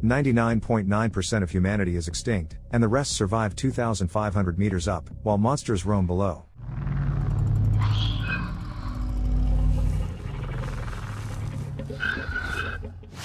99.9% of humanity is extinct, and the rest survive 2,500 meters up, while monsters roam below.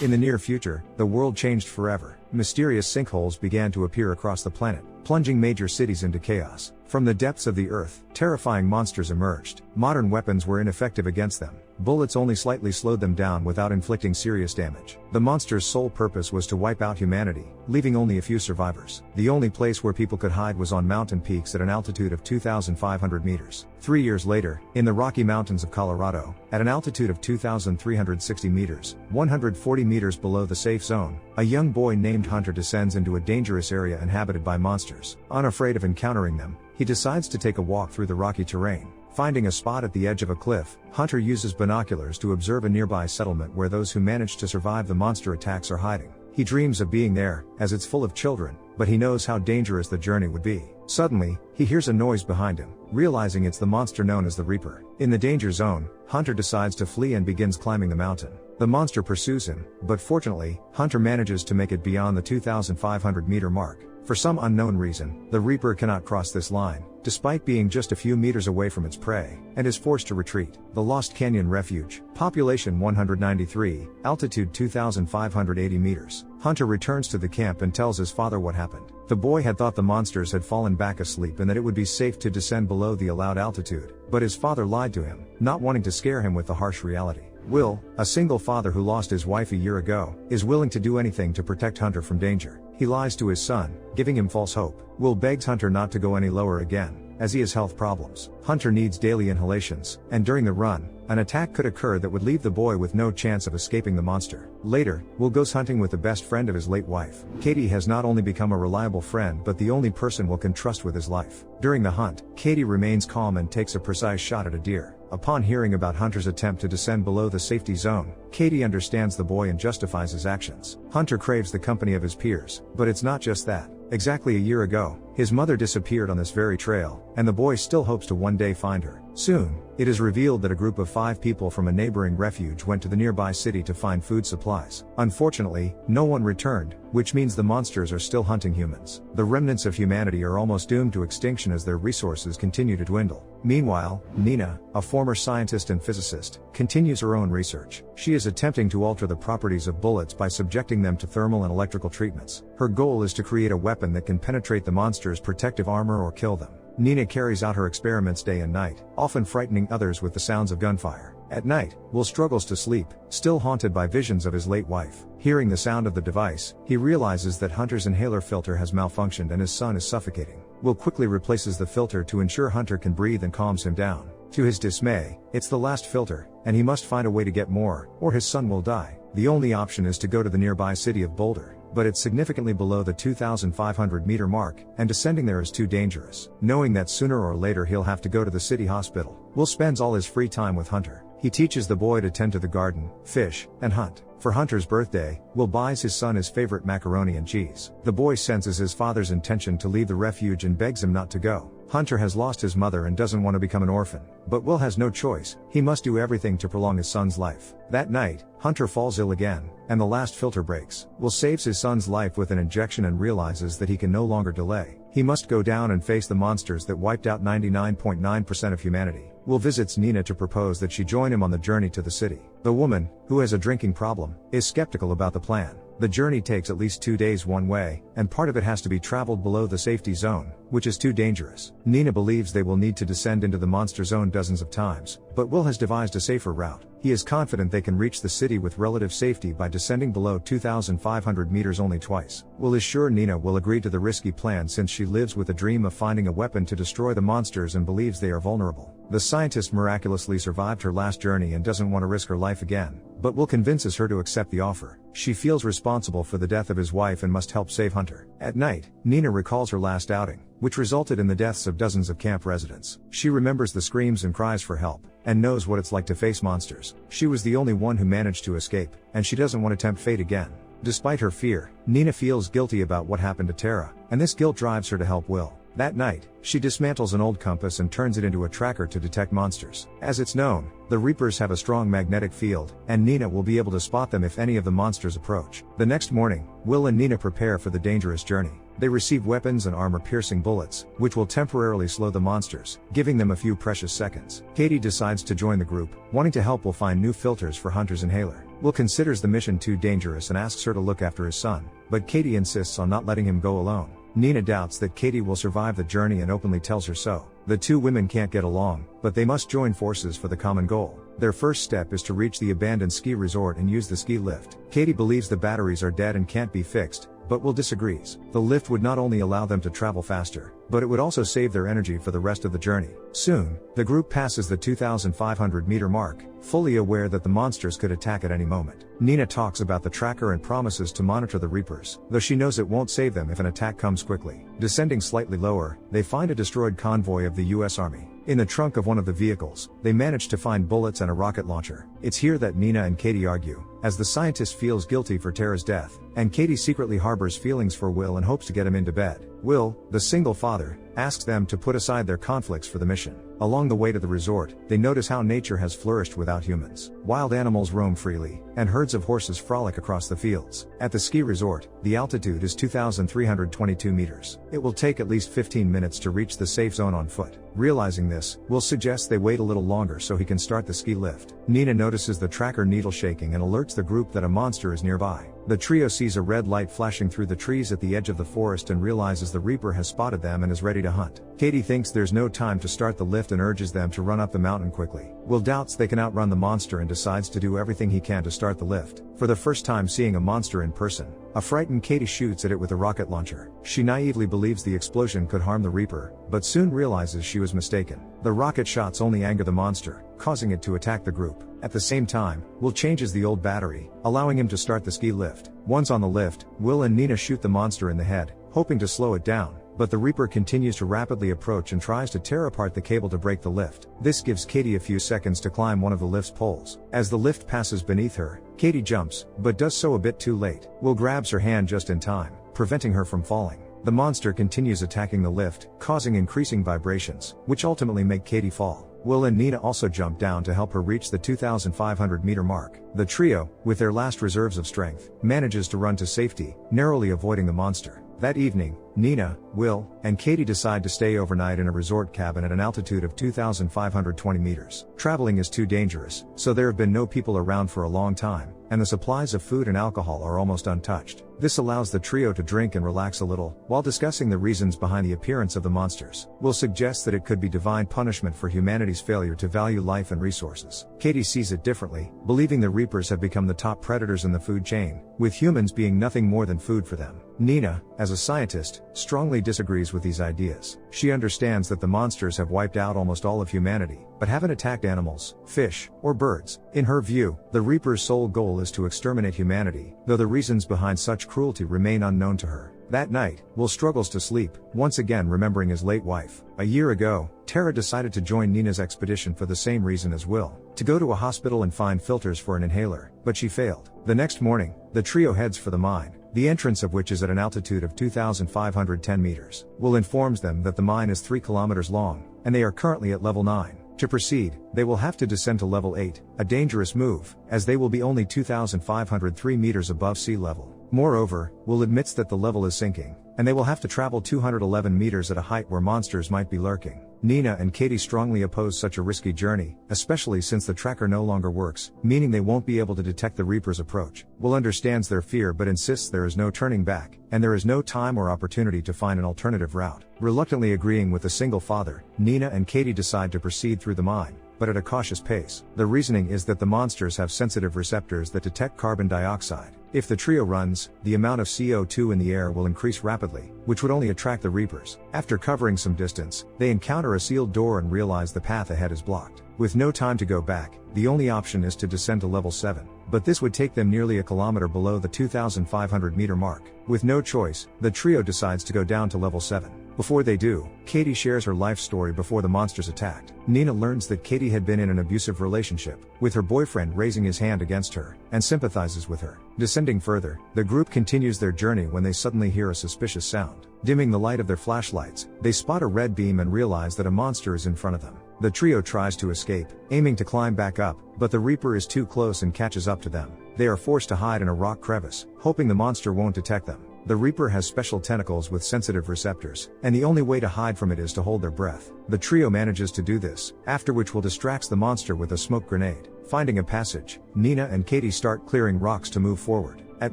In the near future, the world changed forever. Mysterious sinkholes began to appear across the planet, plunging major cities into chaos. From the depths of the earth, terrifying monsters emerged. Modern weapons were ineffective against them. Bullets only slightly slowed them down without inflicting serious damage. The monsters' sole purpose was to wipe out humanity, leaving only a few survivors. The only place where people could hide was on mountain peaks at an altitude of 2,500 meters. 3 years later, in the Rocky Mountains of Colorado, at an altitude of 2,360 meters, 140 meters below the safe zone, a young boy named Hunter descends into a dangerous area inhabited by monsters. Unafraid of encountering them, he decides to take a walk through the rocky terrain. Finding a spot at the edge of a cliff, Hunter uses binoculars to observe a nearby settlement where those who managed to survive the monster attacks are hiding. He dreams of being there, as it's full of children, but he knows how dangerous the journey would be. Suddenly, he hears a noise behind him, realizing it's the monster known as the Reaper. In the danger zone, Hunter decides to flee and begins climbing the mountain. The monster pursues him, but fortunately, Hunter manages to make it beyond the 2,500 meter mark. For some unknown reason, the Reaper cannot cross this line, despite being just a few meters away from its prey, and is forced to retreat. The Lost Canyon Refuge, population 193, altitude 2,580 meters. Hunter returns to the camp and tells his father what happened. The boy had thought the monsters had fallen back asleep and that it would be safe to descend below the allowed altitude, but his father lied to him, not wanting to scare him with the harsh reality. Will, a single father who lost his wife a year ago, is willing to do anything to protect Hunter from danger. He lies to his son, giving him false hope. Will begs Hunter not to go any lower again, as he has health problems. Hunter needs daily inhalations, and during the run, an attack could occur that would leave the boy with no chance of escaping the monster. Later, Will goes hunting with the best friend of his late wife. Katie has not only become a reliable friend but the only person Will can trust with his life. During the hunt, Katie remains calm and takes a precise shot at a deer. Upon hearing about Hunter's attempt to descend below the safety zone, Katie understands the boy and justifies his actions. Hunter craves the company of his peers, but it's not just that. Exactly a year ago, his mother disappeared on this very trail, and the boy still hopes to one day find her. Soon, it is revealed that a group of 5 people from a neighboring refuge went to the nearby city to find food supplies. Unfortunately, no one returned, which means the monsters are still hunting humans. The remnants of humanity are almost doomed to extinction as their resources continue to dwindle. Meanwhile, Nina, a former scientist and physicist, continues her own research. She is attempting to alter the properties of bullets by subjecting them to thermal and electrical treatments. Her goal is to create a weapon that can penetrate the monster's protective armor or kill them. Nina carries out her experiments day and night, often frightening others with the sounds of gunfire. At night, Will struggles to sleep, still haunted by visions of his late wife. Hearing the sound of the device, he realizes that Hunter's inhaler filter has malfunctioned and his son is suffocating. Will quickly replaces the filter to ensure Hunter can breathe and calms him down. To his dismay, it's the last filter, and he must find a way to get more, or his son will die. The only option is to go to the nearby city of Boulder, but it's significantly below the 2,500 meter mark, and descending there is too dangerous. Knowing that sooner or later he'll have to go to the city hospital, Will spends all his free time with Hunter. He teaches the boy to tend to the garden, fish, and hunt. For Hunter's birthday, Will buys his son his favorite macaroni and cheese. The boy senses his father's intention to leave the refuge and begs him not to go. Hunter has lost his mother and doesn't want to become an orphan, but Will has no choice. He must do everything to prolong his son's life. That night, Hunter falls ill again, and the last filter breaks. Will saves his son's life with an injection and realizes that he can no longer delay. He must go down and face the monsters that wiped out 99.9% of humanity. Will visits Nina to propose that she join him on the journey to the city. The woman, who has a drinking problem, is skeptical about the plan. The journey takes at least 2 days one way, and part of it has to be traveled below the safety zone, which is too dangerous. Nina believes they will need to descend into the monster zone dozens of times, but Will has devised a safer route. He is confident they can reach the city with relative safety by descending below 2,500 meters only twice. Will is sure Nina will agree to the risky plan since she lives with a dream of finding a weapon to destroy the monsters and believes they are vulnerable. The scientist miraculously survived her last journey and doesn't want to risk her life again, but Will convinces her to accept the offer. She feels responsible for the death of his wife and must help save Hunter. At night, Nina recalls her last outing, which resulted in the deaths of dozens of camp residents. She remembers the screams and cries for help, and knows what it's like to face monsters. She was the only one who managed to escape, and she doesn't want to tempt fate again. Despite her fear, Nina feels guilty about what happened to Tara, and this guilt drives her to help Will. That night, she dismantles an old compass and turns it into a tracker to detect monsters. As it's known, the Reapers have a strong magnetic field, and Nina will be able to spot them if any of the monsters approach. The next morning, Will and Nina prepare for the dangerous journey. They receive weapons and armor-piercing bullets, which will temporarily slow the monsters, giving them a few precious seconds. Katie decides to join the group, wanting to help Will find new filters for Hunter's inhaler. Will considers the mission too dangerous and asks her to look after his son, but Katie insists on not letting him go alone. Nina doubts that Katie will survive the journey and openly tells her so. The two women can't get along, but they must join forces for the common goal. Their first step is to reach the abandoned ski resort and use the ski lift. Katie believes the batteries are dead and can't be fixed, but Will disagrees. The lift would not only allow them to travel faster, but it would also save their energy for the rest of the journey. Soon, the group passes the 2,500-meter mark, fully aware that the monsters could attack at any moment. Nina talks about the tracker and promises to monitor the Reapers, though she knows it won't save them if an attack comes quickly. Descending slightly lower, they find a destroyed convoy of the US Army. In the trunk of one of the vehicles, they manage to find bullets and a rocket launcher. It's here that Nina and Katie argue, as the scientist feels guilty for Tara's death, and Katie secretly harbors feelings for Will and hopes to get him into bed. Will, the single father, asks them to put aside their conflicts for the mission. Along the way to the resort, they notice how nature has flourished without humans. Wild animals roam freely, and herds of horses frolic across the fields. At the ski resort, the altitude is 2,322 meters. It will take at least 15 minutes to reach the safe zone on foot. Realizing this, Will suggests they wait a little longer so he can start the ski lift. Nina notices the tracker needle shaking and alerts the group that a monster is nearby. The trio sees a red light flashing through the trees at the edge of the forest and realizes the Reaper has spotted them and is ready to hunt. Katie thinks there's no time to start the lift and urges them to run up the mountain quickly. Will doubts they can outrun the monster and decides to do everything he can to start the lift. For the first time seeing a monster in person, a frightened Katie shoots at it with a rocket launcher. She naively believes the explosion could harm the Reaper, but soon realizes she was mistaken. The rocket shots only anger the monster, causing it to attack the group. At the same time, Will changes the old battery, allowing him to start the ski lift. Once on the lift, Will and Nina shoot the monster in the head, hoping to slow it down, but the Reaper continues to rapidly approach and tries to tear apart the cable to break the lift. This gives Katie a few seconds to climb one of the lift's poles. As the lift passes beneath her, Katie jumps, but does so a bit too late. Will grabs her hand just in time, preventing her from falling. The monster continues attacking the lift, causing increasing vibrations, which ultimately make Katie fall. Will and Nina also jump down to help her reach the 2,500-meter mark. The trio, with their last reserves of strength, manages to run to safety, narrowly avoiding the monster. That evening, Nina, Will, and Katie decide to stay overnight in a resort cabin at an altitude of 2,520 meters. Traveling is too dangerous, so there have been no people around for a long time, and the supplies of food and alcohol are almost untouched. This allows the trio to drink and relax a little, while discussing the reasons behind the appearance of the monsters. Will suggests that it could be divine punishment for humanity's failure to value life and resources. Katie sees it differently, believing the Reapers have become the top predators in the food chain, with humans being nothing more than food for them. Nina, as a scientist, strongly disagrees with these ideas. She understands that the monsters have wiped out almost all of humanity, but haven't attacked animals, fish, or birds. In her view, the Reaper's sole goal is to exterminate humanity, though the reasons behind such cruelty remain unknown to her. That night, Will struggles to sleep, once again remembering his late wife. A year ago, Tara decided to join Nina's expedition for the same reason as Will, to go to a hospital and find filters for an inhaler, but she failed. The next morning, the trio heads for the mine, the entrance of which is at an altitude of 2,510 meters. Will informs them that the mine is 3 kilometers long, and they are currently at level 9. To proceed, they will have to descend to level 8, a dangerous move, as they will be only 2,503 meters above sea level. Moreover, Will admits that the level is sinking, and they will have to travel 211 meters at a height where monsters might be lurking. Nina and Katie strongly oppose such a risky journey, especially since the tracker no longer works, meaning they won't be able to detect the Reaper's approach. Will understands their fear but insists there is no turning back, and there is no time or opportunity to find an alternative route. Reluctantly agreeing with the single father, Nina and Katie decide to proceed through the mine, but at a cautious pace. The reasoning is that the monsters have sensitive receptors that detect carbon dioxide. If the trio runs, the amount of CO2 in the air will increase rapidly, which would only attract the Reapers. After covering some distance, they encounter a sealed door and realize the path ahead is blocked. With no time to go back, the only option is to descend to level 7. But this would take them nearly a kilometer below the 2,500-meter mark. With no choice, the trio decides to go down to level 7. Before they do, Katie shares her life story before the monsters attacked. Nina learns that Katie had been in an abusive relationship, with her boyfriend raising his hand against her, and sympathizes with her. Descending further, the group continues their journey when they suddenly hear a suspicious sound. Dimming the light of their flashlights, they spot a red beam and realize that a monster is in front of them. The trio tries to escape, aiming to climb back up, but the Reaper is too close and catches up to them. They are forced to hide in a rock crevice, hoping the monster won't detect them. The Reaper has special tentacles with sensitive receptors, and the only way to hide from it is to hold their breath. The trio manages to do this, after which Will distracts the monster with a smoke grenade. Finding a passage, Nina and Katie start clearing rocks to move forward. At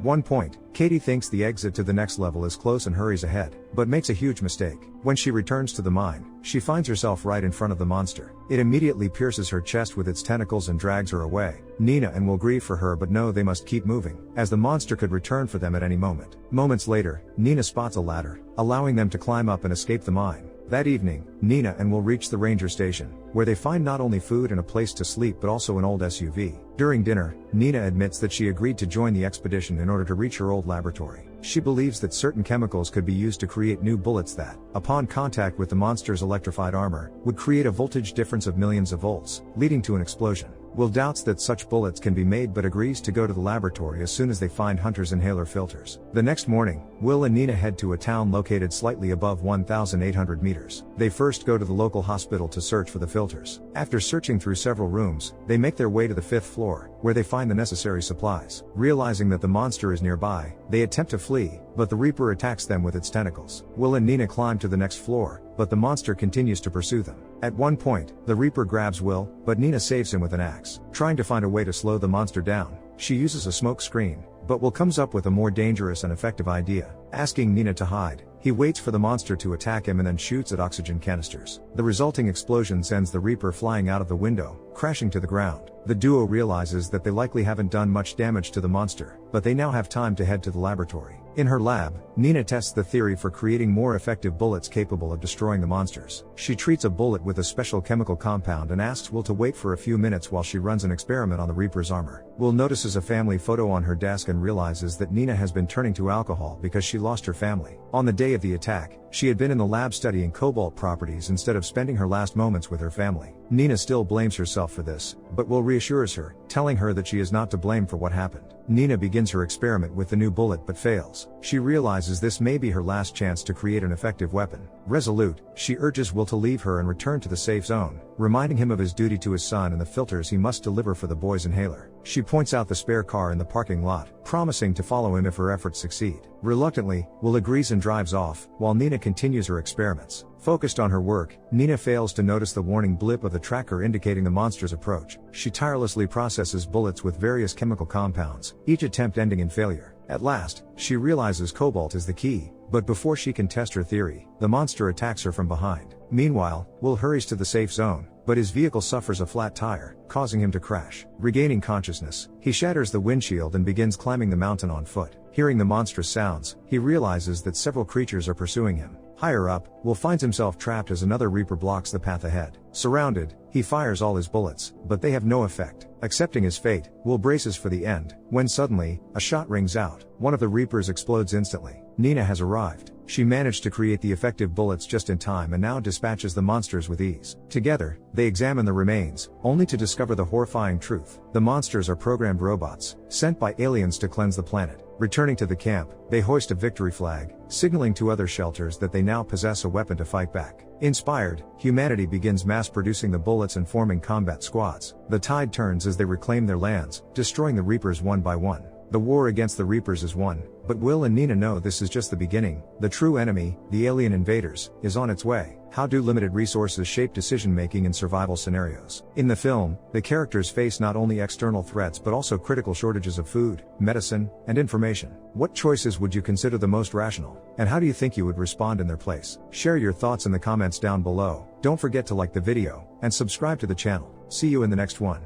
one point, Katie thinks the exit to the next level is close and hurries ahead, but makes a huge mistake. When she returns to the mine, she finds herself right in front of the monster. It immediately pierces her chest with its tentacles and drags her away. Nina and Will grieve for her but know they must keep moving, as the monster could return for them at any moment. Moments later, Nina spots a ladder, allowing them to climb up and escape the mine. That evening, Nina and Will reach the ranger station, where they find not only food and a place to sleep but also an old SUV. During dinner, Nina admits that she agreed to join the expedition in order to reach her old laboratory. She believes that certain chemicals could be used to create new bullets that, upon contact with the monster's electrified armor, would create a voltage difference of millions of volts, leading to an explosion. Will doubts that such bullets can be made but agrees to go to the laboratory as soon as they find Hunter's inhaler filters. The next morning, Will and Nina head to a town located slightly above 1,800 meters. They first go to the local hospital to search for the filters. After searching through several rooms, they make their way to the 5th floor, where they find the necessary supplies. Realizing that the monster is nearby, they attempt to flee, but the Reaper attacks them with its tentacles. Will and Nina climb to the next floor, but the monster continues to pursue them. At one point, the Reaper grabs Will, but Nina saves him with an axe. Trying to find a way to slow the monster down, she uses a smoke screen, but Will comes up with a more dangerous and effective idea. Asking Nina to hide, he waits for the monster to attack him and then shoots at oxygen canisters. The resulting explosion sends the Reaper flying out of the window, crashing to the ground. The duo realizes that they likely haven't done much damage to the monster, but they now have time to head to the laboratory. In her lab, Nina tests the theory for creating more effective bullets capable of destroying the monsters. She treats a bullet with a special chemical compound and asks Will to wait for a few minutes while she runs an experiment on the Reaper's armor. Will notices a family photo on her desk and realizes that Nina has been turning to alcohol because she lost her family. On the day of the attack, she had been in the lab studying cobalt properties instead of spending her last moments with her family. Nina still blames herself for this, but Will reassures her, telling her that she is not to blame for what happened. Nina begins her experiment with the new bullet but fails. She realizes this may be her last chance to create an effective weapon. Resolute, she urges Will to leave her and return to the safe zone, reminding him of his duty to his son and the filters he must deliver for the boy's inhaler. She points out the spare car in the parking lot, promising to follow him if her efforts succeed. Reluctantly, Will agrees and drives off, while Nina continues her experiments. Focused on her work, Nina fails to notice the warning blip of the tracker indicating the monster's approach. She tirelessly processes bullets with various chemical compounds, each attempt ending in failure. At last, she realizes cobalt is the key, but before she can test her theory, the monster attacks her from behind. Meanwhile, Will hurries to the safe zone, but his vehicle suffers a flat tire, causing him to crash. Regaining consciousness, he shatters the windshield and begins climbing the mountain on foot. Hearing the monstrous sounds, he realizes that several creatures are pursuing him. Higher up, Will finds himself trapped as another Reaper blocks the path ahead. Surrounded, he fires all his bullets, but they have no effect. Accepting his fate, Will braces for the end, when suddenly, a shot rings out. One of the Reapers explodes instantly. Nina has arrived. She managed to create the effective bullets just in time and now dispatches the monsters with ease. Together, they examine the remains, only to discover the horrifying truth. The monsters are programmed robots, sent by aliens to cleanse the planet. Returning to the camp, they hoist a victory flag, signaling to other shelters that they now possess a weapon to fight back. Inspired, humanity begins mass-producing the bullets and forming combat squads. The tide turns as they reclaim their lands, destroying the Reapers one by one. The war against the Reapers is won, but Will and Nina know this is just the beginning. The true enemy, the alien invaders, is on its way. How do limited resources shape decision-making in survival scenarios? In the film, the characters face not only external threats but also critical shortages of food, medicine, and information. What choices would you consider the most rational? And how do you think you would respond in their place? Share your thoughts in the comments down below. Don't forget to like the video, and subscribe to the channel. See you in the next one.